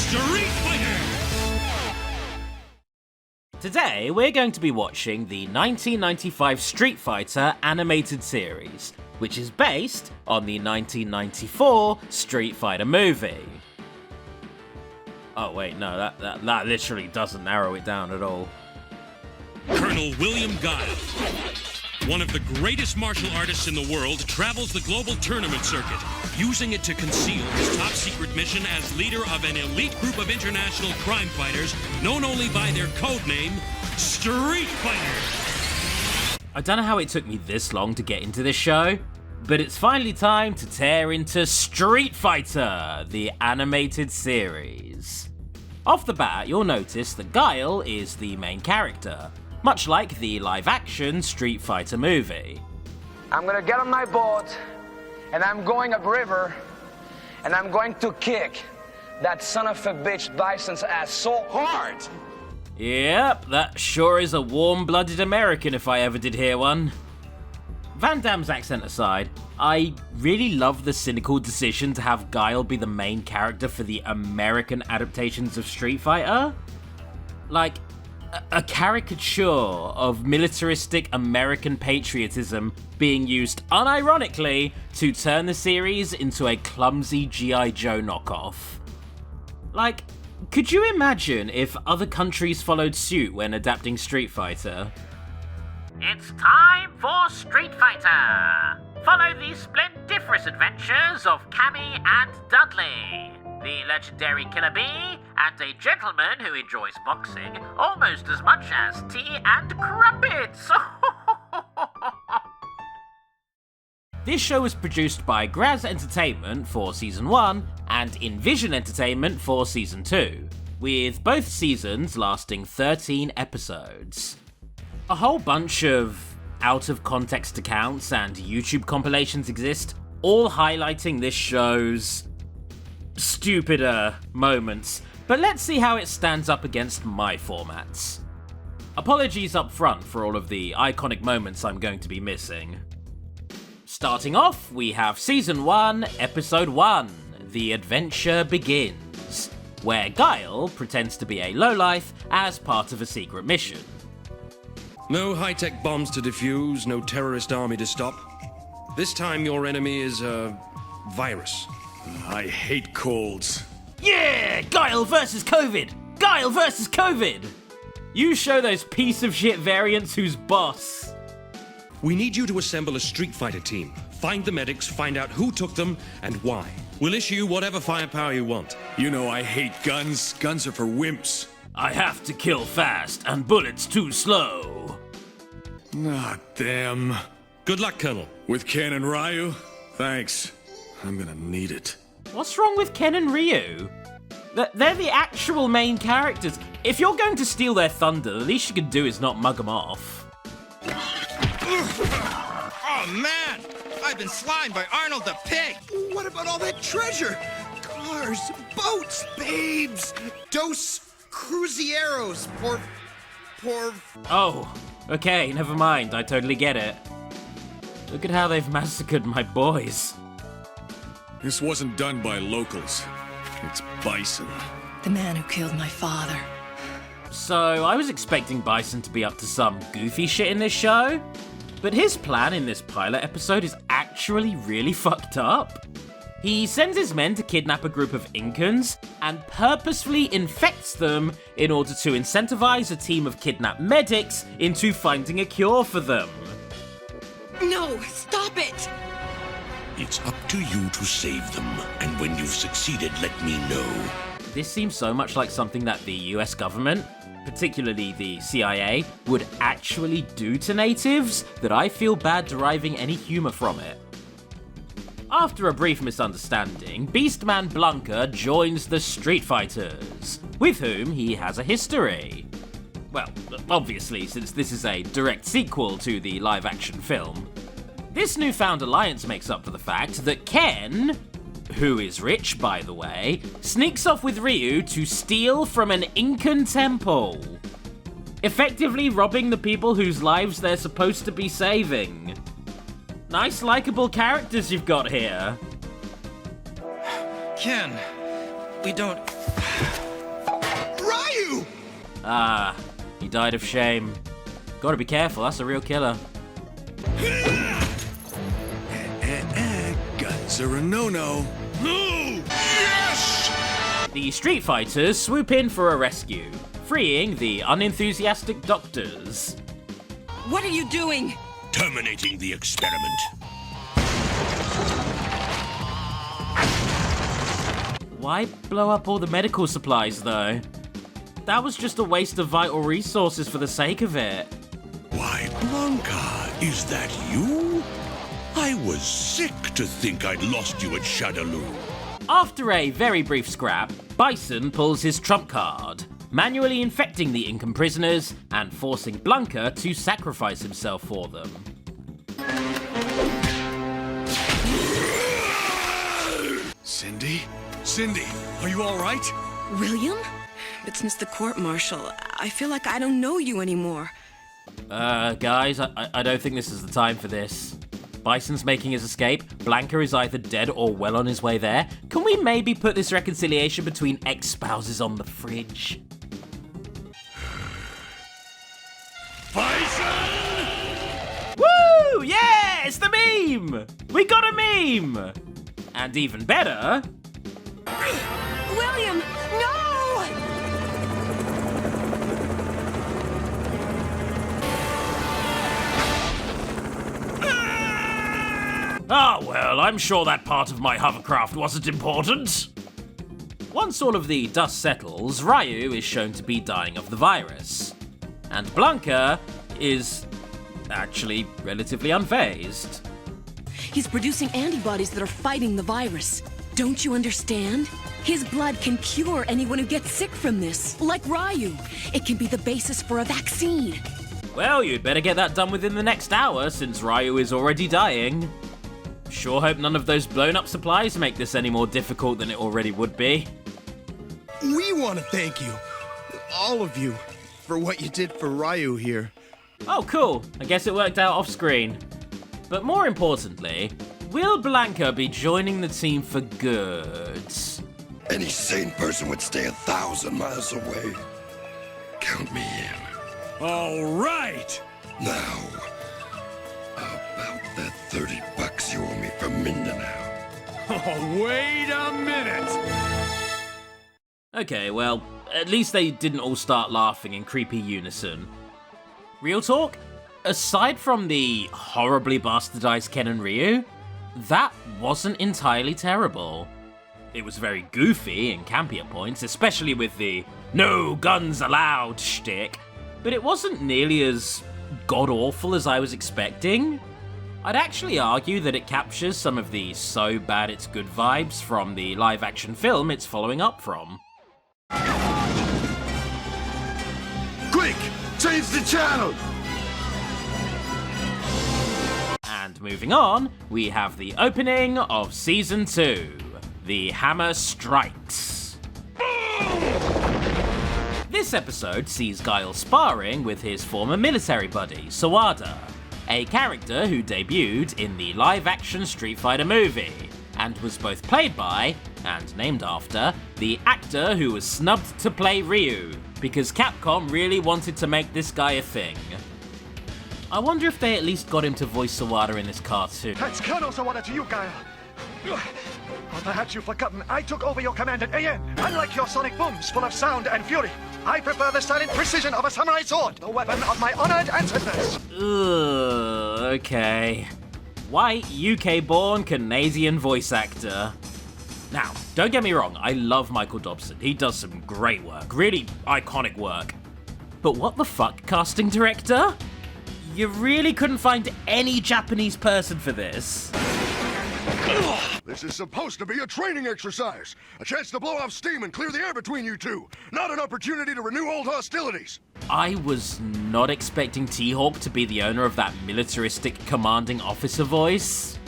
Street Fighter! Today, we're going to be watching the 1995 Street Fighter animated series, which is based on the 1994 Street Fighter movie. Oh wait, no, that literally doesn't narrow it down at all. Colonel William Guile, one of the greatest martial artists in the world, travels the global tournament circuit, using it to conceal his top-secret mission as leader of an elite group of international crime fighters known only by their codename, Street Fighter. I don't know how it took me this long to get into this show, but it's finally time to tear into Street Fighter, the animated series. Off the bat, you'll notice that Guile is the main character, much like the live-action Street Fighter movie. I'm gonna get on my boat, and I'm going upriver, and I'm going to kick that son of a bitch Bison's ass so hard. Yep, that sure is a warm-blooded American if I ever did hear one. Van Damme's accent aside, I really love the cynical decision to have Guile be the main character for the American adaptations of Street Fighter. Like, a caricature of militaristic American patriotism being used unironically to turn the series into a clumsy G.I. Joe knockoff. Like, could you imagine if other countries followed suit when adapting Street Fighter? It's time for Street Fighter! Follow the splendiferous adventures of Cammy and Dudley, the legendary Killer Bee, and a gentleman who enjoys boxing almost as much as tea and crumpets! This show was produced by Graz Entertainment for Season 1 and Envision Entertainment for Season 2, with both seasons lasting 13 episodes. A whole bunch of out-of-context accounts and YouTube compilations exist, all highlighting this show's stupider moments, but let's see how it stands up against my formats. Apologies up front for all of the iconic moments I'm going to be missing. Starting off, we have Season 1, Episode 1, The Adventure Begins, where Guile pretends to be a lowlife as part of a secret mission. No high-tech bombs to defuse, no terrorist army to stop. This time your enemy is a virus. I hate colds. Yeah! Guile versus COVID! Guile versus COVID! You show those piece of shit variants who's boss. We need you to assemble a Street Fighter team. Find the medics, find out who took them, and why. We'll issue you whatever firepower you want. You know I hate guns. Guns are for wimps. I have to kill fast, and bullets too slow. Ah, damn. Good luck, Colonel. With Ken and Ryu? Thanks. I'm gonna need it. What's wrong with Ken and Ryu? They're the actual main characters. If you're going to steal their thunder, the least you can do is not mug them off. Oh man! I've been slimed by Arnold the Pig! What about all that treasure? Cars, boats, babes, dos crucieros, por... Oh, okay, never mind, I totally get it. Look at how they've massacred my boys. This wasn't done by locals. It's Bison. The man who killed my father. So, I was expecting Bison to be up to some goofy shit in this show, but his plan in this pilot episode is actually really fucked up. He sends his men to kidnap a group of Incans and purposefully infects them in order to incentivize a team of kidnapped medics into finding a cure for them. No, stop it! It's up to you to save them, and when you've succeeded, let me know. This seems so much like something that the US government, particularly the CIA, would actually do to natives that I feel bad deriving any humor from it. After a brief misunderstanding, Beastman Blanca joins the Street Fighters, with whom he has a history. Well, obviously, since this is a direct sequel to the live-action film. This newfound alliance makes up for the fact that Ken, who is rich, by the way, sneaks off with Ryu to steal from an Incan temple, effectively robbing the people whose lives they're supposed to be saving. Nice, likable characters you've got here. Ken, We don't... Ryu! Ah, he died of shame. Gotta be careful, that's a real killer. Guns are a no-no. No! Yes! The Street Fighters swoop in for a rescue, freeing the unenthusiastic doctors. What are you doing? Terminating the experiment. Why blow up all the medical supplies, though? That was just a waste of vital resources for the sake of it. Why, Blanca, is that you? I was sick to think I'd lost you at Shadaloo. After a very brief scrap, Bison pulls his trump card, manually infecting the Incan prisoners and forcing Blanca to sacrifice himself for them. Cindy? Cindy, are you all right? William? But since the court-martial, I feel like I don't know you anymore. Guys, I don't think this is the time for this. Bison's making his escape, Blanca is either dead or well on his way there. Can we maybe put this reconciliation between ex-spouses on the fridge? Bison! Woo! Yeah, it's the meme! We got a meme! And even better... William, no! Ah, well, I'm sure that part of my hovercraft wasn't important. Once all of the dust settles, Ryu is shown to be dying of the virus. And Blanca is actually relatively unfazed. He's producing antibodies that are fighting the virus. Don't you understand? His blood can cure anyone who gets sick from this, like Ryu. It can be the basis for a vaccine. Well, you'd better get that done within the next hour, since Ryu is already dying. Sure hope none of those blown-up supplies make this any more difficult than it already would be. We want to thank you, all of you, for what you did for Ryu here. Oh, cool. I guess it worked out off-screen. But more importantly, will Blanca be joining the team for good? Any sane person would stay 1,000 miles away. Count me in. All right! Now, about that $30 you owe me from Mindanao. Oh, wait a minute! Okay, well, at least they didn't all start laughing in creepy unison. Real talk? Aside from the horribly bastardized Ken and Ryu, that wasn't entirely terrible. It was very goofy and campy at points, especially with the "no guns allowed" shtick, but it wasn't nearly as god-awful as I was expecting. I'd actually argue that it captures some of the so bad it's good vibes from the live-action film it's following up from. Quick! Change the channel! And moving on, we have the opening of Season 2, The Hammer Strikes. This episode sees Guile sparring with his former military buddy, Sawada, a character who debuted in the live-action Street Fighter movie, and was both played by, and named after, the actor who was snubbed to play Ryu, because Capcom really wanted to make this guy a thing. I wonder if they at least got him to voice Sawada in this cartoon. That's Colonel Sawada to you, Guile. Or perhaps you've forgotten, I took over your command at AN. Unlike your sonic booms full of sound and fury, I prefer the silent precision of a samurai sword, the weapon of my honored ancestors. Ugh, okay. White, UK-born, Canadian voice actor. Now, don't get me wrong, I love Michael Dobson. He does some great work, really iconic work. But what the fuck, casting director? You really couldn't find any Japanese person for this. This is supposed to be a training exercise. A chance to blow off steam and clear the air between you two. Not an opportunity to renew old hostilities. I was not expecting T-Hawk to be the owner of that militaristic commanding officer voice.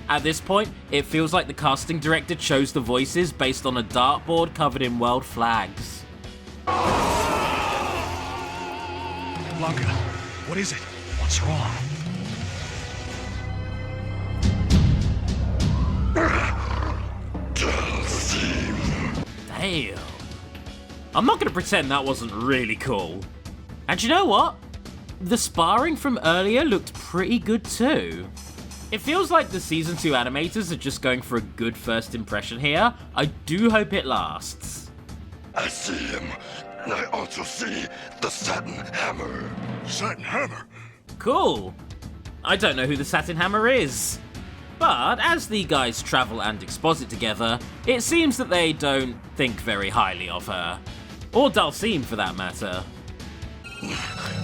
At this point, it feels like the casting director chose the voices based on a dartboard covered in world flags. Blanca, what is it? What's wrong? Damn. I'm not going to pretend that wasn't really cool. And you know what? The sparring from earlier looked pretty good too. It feels like the Season 2 animators are just going for a good first impression here. I do hope it lasts. I see him, and I also see the Satin Hammer. Satin Hammer? Cool. I don't know who the Satin Hammer is. But as the guys travel and exposit together, it seems that they don't think very highly of her. Or Dulcine for that matter.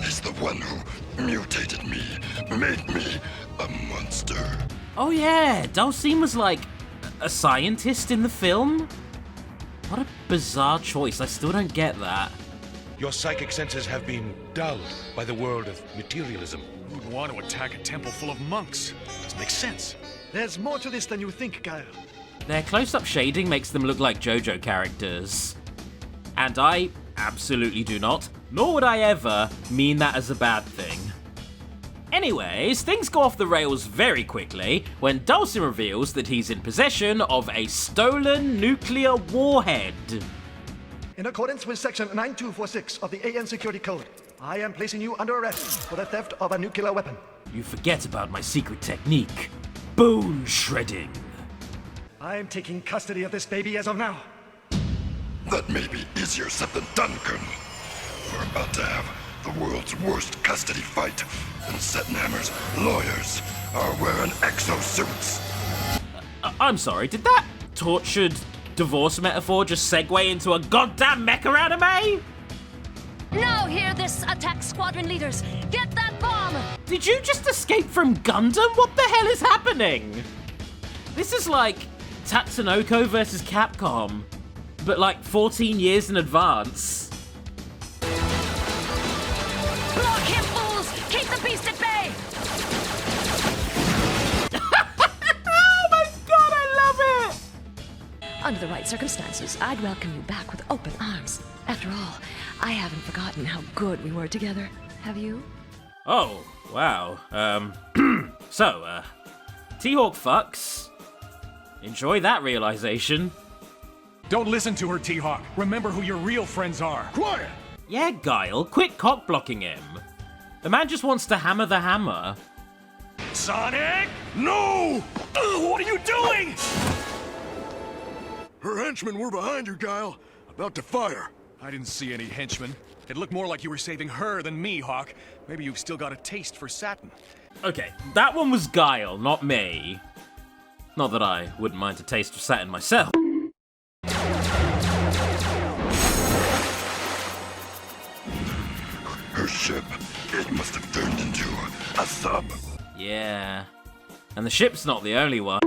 He's the one who mutated me, made me a monster. Oh yeah, Dulcine was like a scientist in the film? What a bizarre choice, I still don't get that. Your psychic senses have been dulled by the world of materialism. Who would want to attack a temple full of monks? Doesn't make sense. There's more to this than you think, Guile. Their close-up shading makes them look like JoJo characters. And I absolutely do not, nor would I ever, mean that as a bad thing. Anyways, things go off the rails very quickly when Dulcine reveals that he's in possession of a stolen nuclear warhead. In accordance with Section 9246 of the AN Security Code, I am placing you under arrest for the theft of a nuclear weapon. You forget about my secret technique, bone shredding. I'm taking custody of this baby as of now. That may be easier said than done, Colonel. We're about to have the world's worst custody fight, and Satin Hammer's lawyers are wearing exosuits. I'm sorry, did that tortured divorce metaphor just segue into a goddamn mecha anime? Now hear this, attack squadron leaders. Get that bomb! Did you just escape from Gundam? What the hell is happening? This is like Tatsunoko versus Capcom, but like 14 years in advance. Block him, fools! Keep the beast at bay! Oh my god, I love it! Under the right circumstances, I'd welcome you back with open arms. After all, I haven't forgotten how good we were together. Have you? Oh, wow. So, T-Hawk fucks. Enjoy that realization. Don't listen to her, T-Hawk. Remember who your real friends are. Quiet! Yeah, Guile, quit cock-blocking him. The man just wants to hammer the hammer. Sonic! No! What are you doing? Her henchmen were behind you, Guile. About to fire. I didn't see any henchmen. It looked more like you were saving her than me, Hawk. Maybe you've still got a taste for satin. Okay, that one was Guile, not me. Not that I wouldn't mind a taste of satin myself. Her ship, it must have turned into a sub. Yeah. And the ship's not the only one.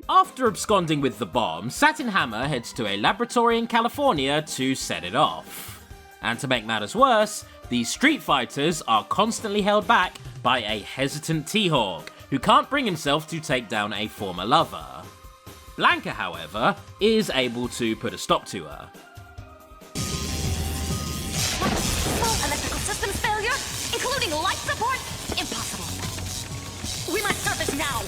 After absconding with the bomb, Satin Hammer heads to a laboratory in California to set it off. And to make matters worse, the Street Fighters are constantly held back by a hesitant T-Hawk, who can't bring himself to take down a former lover. Blanca, however, is able to put a stop to her. Full electrical systems failure, including light support? Impossible. We must surface now.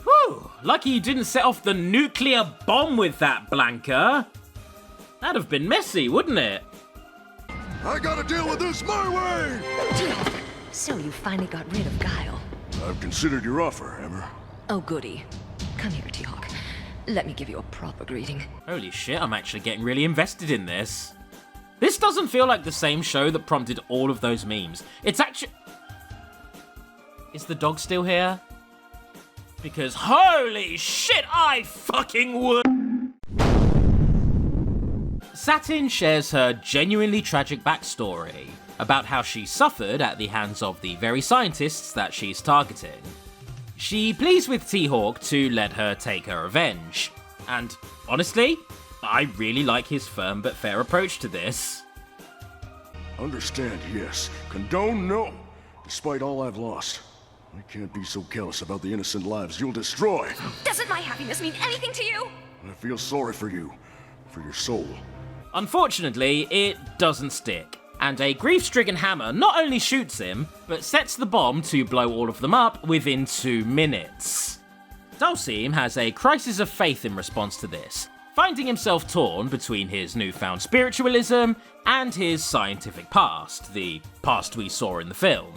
Whew, lucky you didn't set off the nuclear bomb with that, Blanca. That'd have been messy, wouldn't it? I gotta deal with this my way! T-Hawk, so you finally got rid of Guile. I've considered your offer, Hammer. Oh, goody. Come here, T-Hawk. Let me give you a proper greeting. Holy shit, I'm actually getting really invested in this. This doesn't feel like the same show that prompted all of those memes. It's actually... Is the dog still here? Because holy shit, I fucking would! Satin shares her genuinely tragic backstory about how she suffered at the hands of the very scientists that she's targeting. She pleads with T-Hawk to let her take her revenge. And honestly, I really like his firm but fair approach to this. Understand, yes. Condone, no. Despite all I've lost, I can't be so careless about the innocent lives you'll destroy. Doesn't my happiness mean anything to you? I feel sorry for you, for your soul. Unfortunately, it doesn't stick, and a grief-stricken Hammer not only shoots him, but sets the bomb to blow all of them up within 2 minutes. Dulcim has a crisis of faith in response to this, finding himself torn between his newfound spiritualism and his scientific past, the past we saw in the film.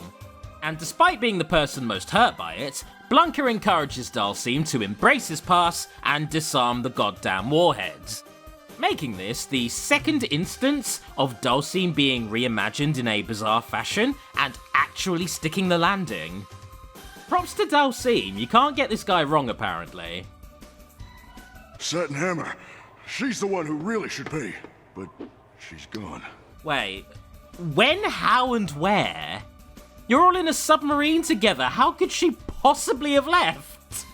And despite being the person most hurt by it, Blanca encourages Dulcim to embrace his past and disarm the goddamn warheads, making this the second instance of Dulcim being reimagined in a bizarre fashion and actually sticking the landing. Props to Dulcim, you can't get this guy wrong apparently. Set and Hammer, she's the one who really should pay, but she's gone. Wait, when, how, and where? You're all in a submarine together, how could she possibly have left?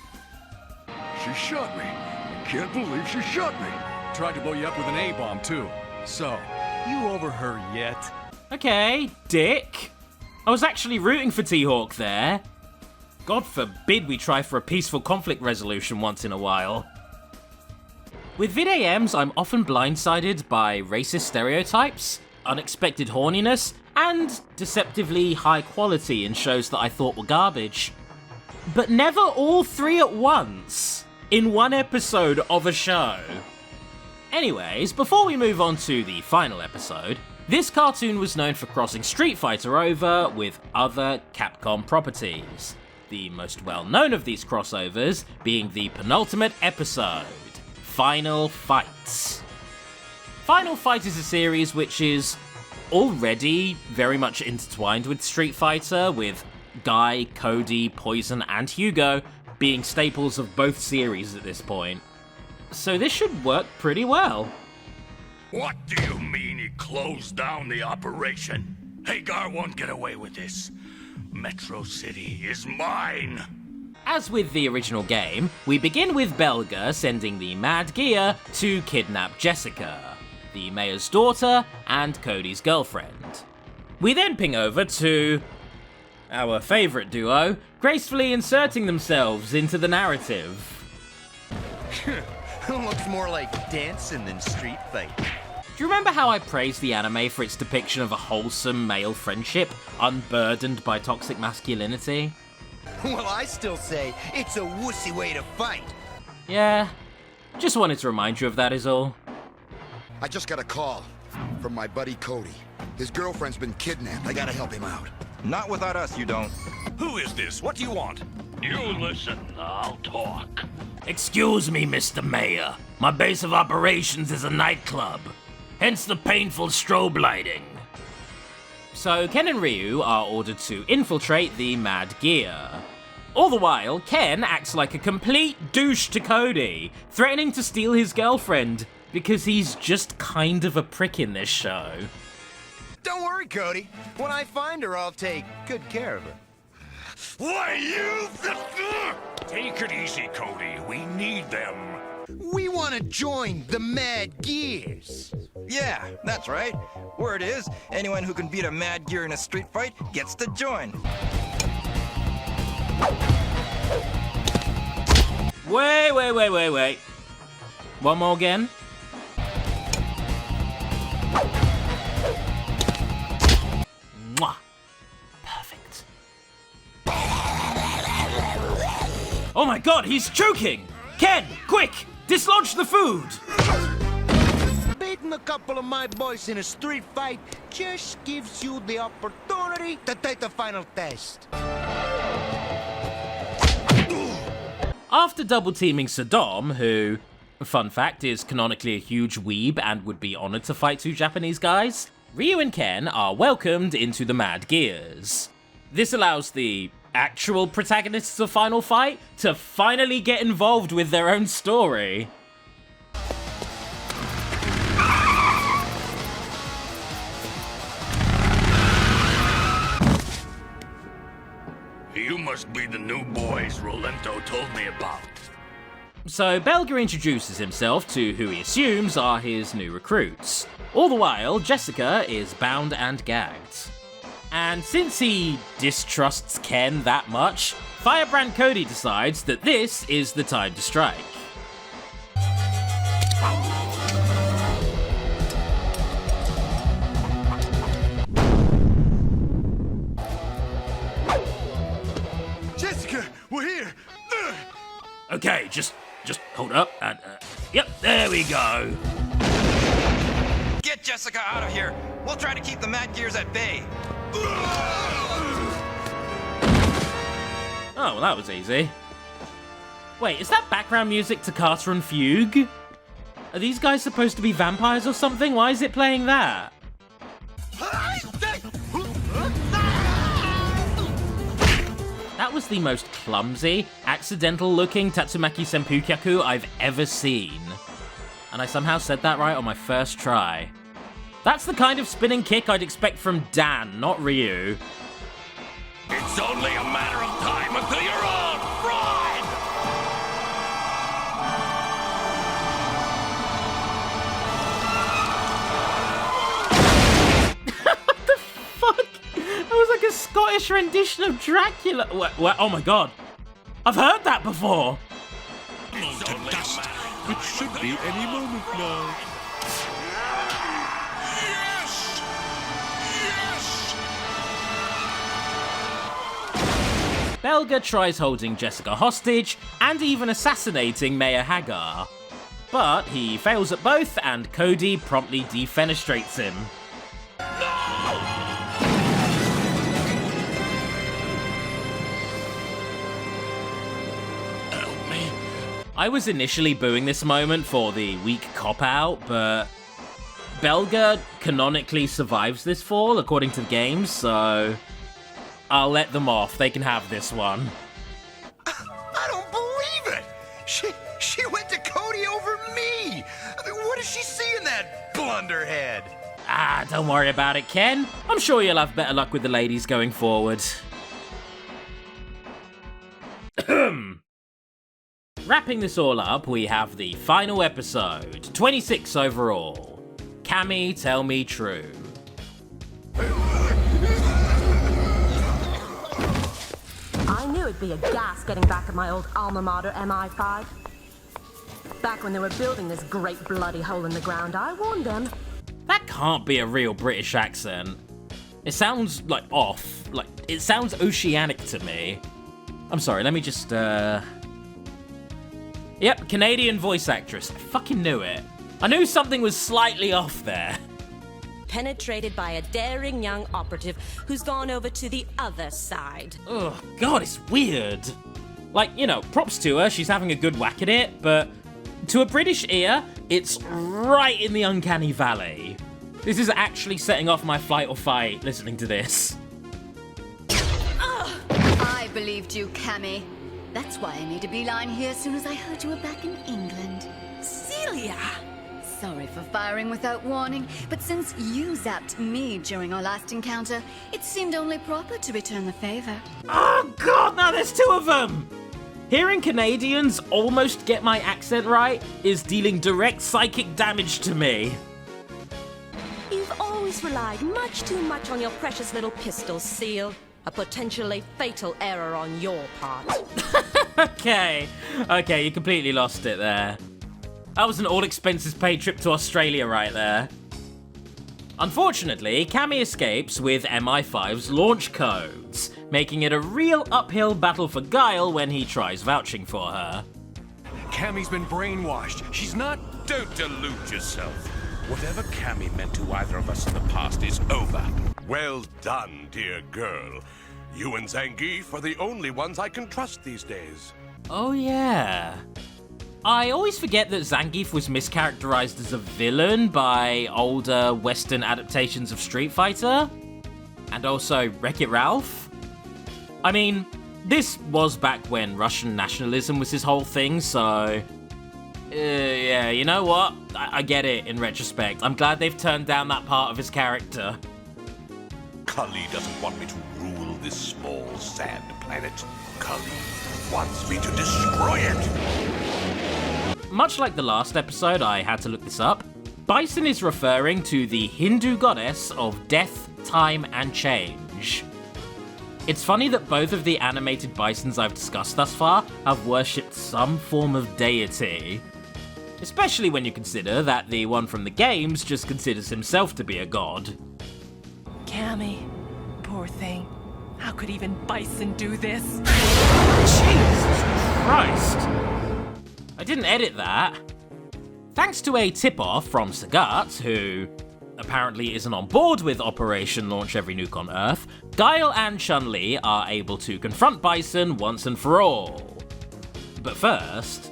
She shot me. I can't believe she shot me. Tried to blow you up with an A-bomb, too. So, you over her yet? Okay, dick. I was actually rooting for T-Hawk there. God forbid we try for a peaceful conflict resolution once in a while. With VidAMs, I'm often blindsided by racist stereotypes, unexpected horniness, and deceptively high quality in shows that I thought were garbage. But never all three at once, in one episode of a show. Anyways, before we move on to the final episode, this cartoon was known for crossing Street Fighter over with other Capcom properties. The most well-known of these crossovers being the penultimate episode, Final Fights. Final Fight is a series which is already very much intertwined with Street Fighter, with Guy, Cody, Poison, and Hugo being staples of both series at this point. So this should work pretty well. What do you mean he closed down the operation? Hagar won't get away with this. Metro City is mine. As with the original game, we begin with Belga sending the Mad Gear to kidnap Jessica, the mayor's daughter and Cody's girlfriend. We then ping over to our favourite duo, gracefully inserting themselves into the narrative. Looks more like dancing than street fight. Do you remember how I praised the anime for its depiction of a wholesome male friendship, unburdened by toxic masculinity? Well, I still say it's a wussy way to fight. Yeah, just wanted to remind you of that is all. I just got a call from my buddy Cody. His girlfriend's been kidnapped. I gotta help him out. Not without us, you don't. Who is this? What do you want? You listen, I'll talk. Excuse me, Mr. Mayor. My base of operations is a nightclub. Hence the painful strobe lighting. So Ken and Ryu are ordered to infiltrate the Mad Gear. All the while, Ken acts like a complete douche to Cody, threatening to steal his girlfriend, because he's just kind of a prick in this show. Don't worry, Cody. When I find her, I'll take good care of her. Why, you... Take it easy, Cody. We need them. We want to join the Mad Gears. Yeah, that's right. Word is, anyone who can beat a Mad Gear in a street fight gets to join. Wait. One more again. Mwah. Perfect. Oh my god, he's choking! Ken, quick! Dislodge the food! Beating a couple of my boys in a street fight just gives you the opportunity to take the final test. After double teaming Saddam, who, fun fact, is canonically a huge weeb and would be honored to fight two Japanese guys, Ryu and Ken are welcomed into the Mad Gears. This allows the actual protagonists of Final Fight to finally get involved with their own story. You must be the new boys Rolento told me about. So Belga introduces himself to who he assumes are his new recruits. All the while, Jessica is bound and gagged. And since he distrusts Ken that much, Firebrand Cody decides that this is the time to strike. Jessica, we're here! Okay, just hold up and, yep, there we go. Get Jessica out of here. We'll try to keep the Mad Gears at bay. Oh, well, that was easy. Wait, is that background music to Carter and Fugue? Are these guys supposed to be vampires or something? Why is it playing that? That was the most clumsy, accidental-looking Tatsumaki Senpukyaku I've ever seen. And I somehow said that right on my first try. That's the kind of spinning kick I'd expect from Dan, not Ryu. It's only a matter of time until you're all fried! What the fuck? That was like a Scottish rendition of Dracula. What? Oh my god. I've heard that before. To dust, which should be any moment now. Yes! Yes! Belga tries holding Jessica hostage and even assassinating Mayor Hagar. But he fails at both and Cody promptly defenestrates him. I was initially booing this moment for the weak cop-out, but Belga canonically survives this fall, according to the games, so I'll let them off. They can have this one. I don't believe it! She went to Cody over me! I mean, what does she see in that blunderhead? Ah, don't worry about it, Ken. I'm sure you'll have better luck with the ladies going forward. Wrapping this all up, we have the final episode, 26 overall. Cammy, tell me true. I knew it'd be a gas getting back at my old alma mater, MI5. Back when they were building this great bloody hole in the ground, I warned them. That can't be a real British accent. It sounds, like, off. Like, it sounds oceanic to me. I'm sorry, let me just, Yep, Canadian voice actress. I fucking knew it. I knew something was slightly off there. Penetrated by a daring young operative who's gone over to the other side. Oh, God, it's weird. Like, you know, props to her, she's having a good whack at it, but to a British ear, it's right in the uncanny valley. This is actually setting off my flight or fight, listening to this. I believed you, Cammy. That's why I made a beeline here as soon as I heard you were back in England. Celia! Sorry for firing without warning, but since you zapped me during our last encounter, it seemed only proper to return the favor. Oh God, now there's two of them! Hearing Canadians almost get my accent right is dealing direct psychic damage to me. You've always relied much too much on your precious little pistol, Seal. A potentially fatal error on your part. Okay, you completely lost it there. That was an all-expenses-paid trip to Australia right there. Unfortunately, Cammy escapes with MI5's launch codes, making it a real uphill battle for Guile when he tries vouching for her. Cammy's been brainwashed. She's not... Don't delude yourself. Whatever Cammy meant to either of us in the past is over. Well done, dear girl. You and Zangief are the only ones I can trust these days. Oh yeah. I always forget that Zangief was mischaracterized as a villain by older Western adaptations of Street Fighter. And also Wreck-It Ralph. I mean, this was back when Russian nationalism was his whole thing, so... yeah, you know what? I get it in retrospect. I'm glad they've turned down that part of his character. Kali doesn't want me to rule this small sand planet. Kali wants me to destroy it. Much like the last episode, I had to look this up. Bison is referring to the Hindu goddess of death, time, and change. It's funny that both of the animated Bisons I've discussed thus far have worshipped some form of deity. Especially when you consider that the one from the games just considers himself to be a god. Cammy, poor thing. How could even Bison do this? Jesus Christ! I didn't edit that. Thanks to a tip-off from Sagat, who apparently isn't on board with Operation Launch Every Nuke on Earth, Guile and Chun-Li are able to confront Bison once and for all. But first,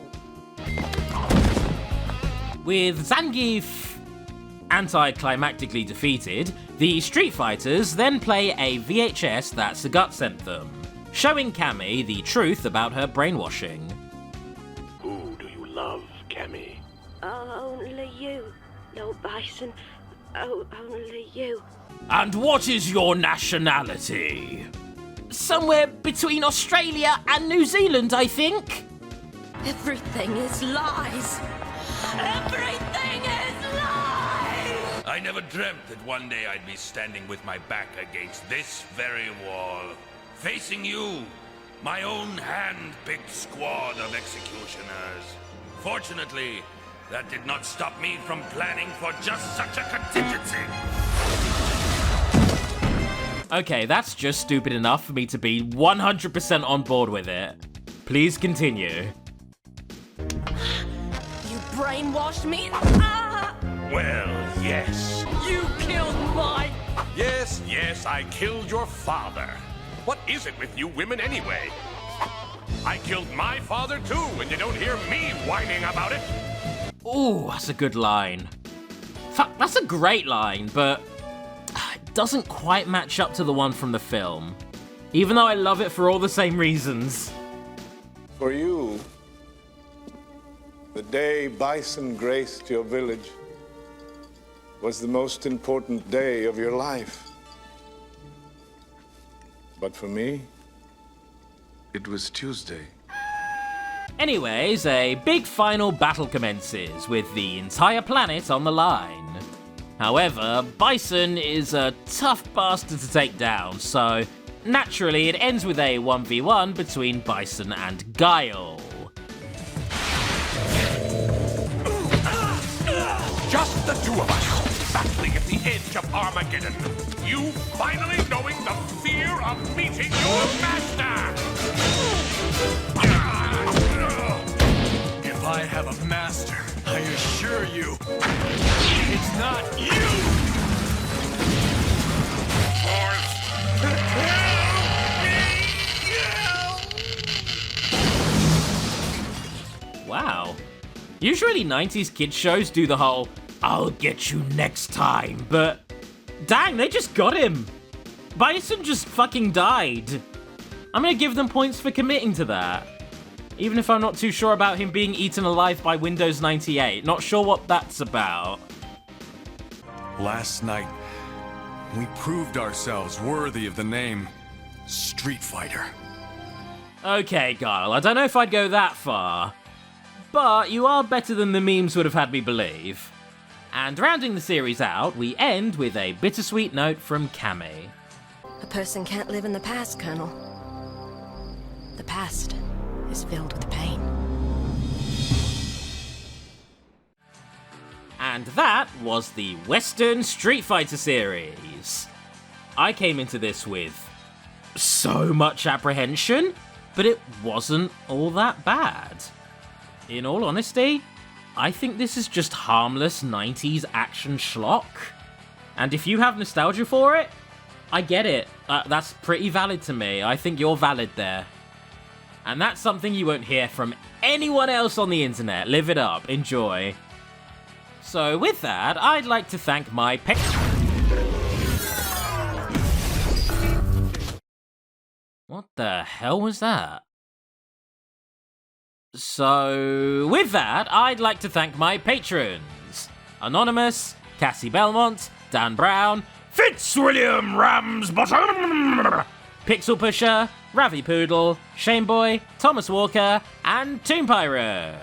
with Zangief anticlimactically defeated, the Street Fighters then play a VHS that Sagat sent them, showing Cammy the truth about her brainwashing. Who do you love, Cammy? Oh, only you. No Bison. Oh, only you. And what is your nationality? Somewhere between Australia and New Zealand, I think. Everything is lies. Everything is lies! I never dreamt that one day I'd be standing with my back against this very wall, facing you, my own hand-picked squad of executioners. Fortunately, that did not stop me from planning for just such a contingency. Okay, that's just stupid enough for me to be 100% on board with it. Please continue. You brainwashed me? Ah! Well, yes. You killed my... Yes, I killed your father. What is it with you women anyway? I killed my father too, and you don't hear me whining about it. Ooh, that's a good line. Fuck, that's a great line, but it doesn't quite match up to the one from the film. Even though I love it for all the same reasons. For you, the day Bison graced your village was the most important day of your life. But for me, it was Tuesday. Anyways, a big final battle commences with the entire planet on the line. However, Bison is a tough bastard to take down, so naturally it ends with a 1v1 between Bison and Guile. Just the two of us, battling at the edge of Armageddon. You finally knowing the fear of meeting your master! If I have a master, I assure you, it's not you! Wow. Usually 90s kids shows do the whole, I'll get you next time, but dang, they just got him. Bison just fucking died. I'm gonna give them points for committing to that. Even if I'm not too sure about him being eaten alive by Windows 98. Not sure what that's about. Last night, we proved ourselves worthy of the name Street Fighter. Okay, Guile, I don't know if I'd go that far. But you are better than the memes would have had me believe. And rounding the series out, we end with a bittersweet note from Cammy. A person can't live in the past, Colonel. The past is filled with pain. And that was the Western Street Fighter series. I came into this with so much apprehension, but it wasn't all that bad. In all honesty, I think this is just harmless 90s action schlock. And if you have nostalgia for it, I get it. That's pretty valid to me. I think you're valid there. And that's something you won't hear from anyone else on the internet. Live it up. Enjoy. So with that, I'd like to thank my What the hell was that? So, with that, I'd like to thank my patrons. Anonymous, Cassie Belmont, Dan Brown, Fitzwilliam Ramsbottom, Pixel Pusher, Ravi Poodle, Shameboy, Thomas Walker, and Tomb Pirate.